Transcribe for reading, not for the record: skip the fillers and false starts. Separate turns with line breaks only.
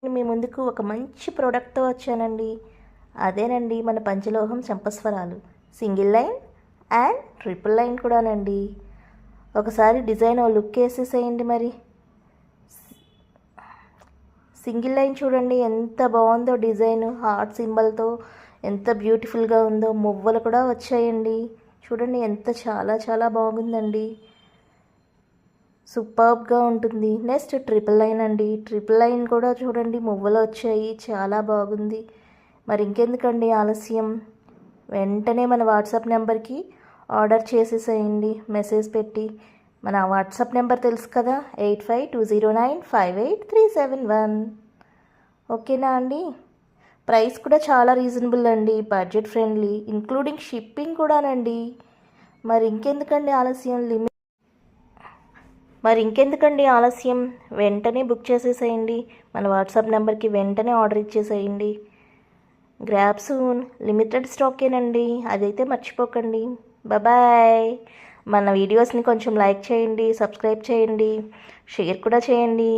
మీ ముందుకు ఒక మంచి ప్రోడక్ట్తో వచ్చానండి. అదేనండి మన పంచలోహం చంపస్వరాలు single line and triple line కూడానండి. ఒకసారి డిజైన్ లుక్ వేసేసేయండి. మరి సింగిల్ లైన్ చూడండి ఎంత బాగుందో, డిజైన్ హార్ట్ సింబల్తో ఎంత బ్యూటిఫుల్గా ఉందో. మువ్వలు కూడా వచ్చాయండి చూడండి, చాలా చాలా బాగుందండి. సూపర్బ్గా ఉంటుంది. నెక్స్ట్ ట్రిపుల్ లైన్ అండి. ట్రిపుల్ లైన్ కూడా చూడండి మువ్వలు వచ్చాయి, చాలా బాగుంది. మరి ఇంకెందుకండి ఆలస్యం, వెంటనే మన వాట్సాప్ నెంబర్కి ఆర్డర్ చేసేసేయండి మెసేజ్ పెట్టి. మన వాట్సాప్ నెంబర్ తెలుసు కదా, 8520958371. ఓకేనా అండి. ప్రైస్ కూడా చాలా రీజనబుల్ అండి, బడ్జెట్ ఫ్రెండ్లీ, ఇంక్లూడింగ్ షిప్పింగ్ కూడానండి. మరి ఇంకెందుకండి ఆలస్యం, వెంటనే బుక్ చేసేసేయండి. మన వాట్సాప్ నెంబర్కి వెంటనే ఆర్డర్ ఇచ్చేసేయండి. గ్రాబ్ సూన్, లిమిటెడ్ స్టాకేనండి, అదైతే మర్చిపోకండి. బాయ్. మన వీడియోస్ని కొంచెం లైక్ చేయండి, సబ్స్క్రైబ్ చేయండి, షేర్ కూడా చేయండి.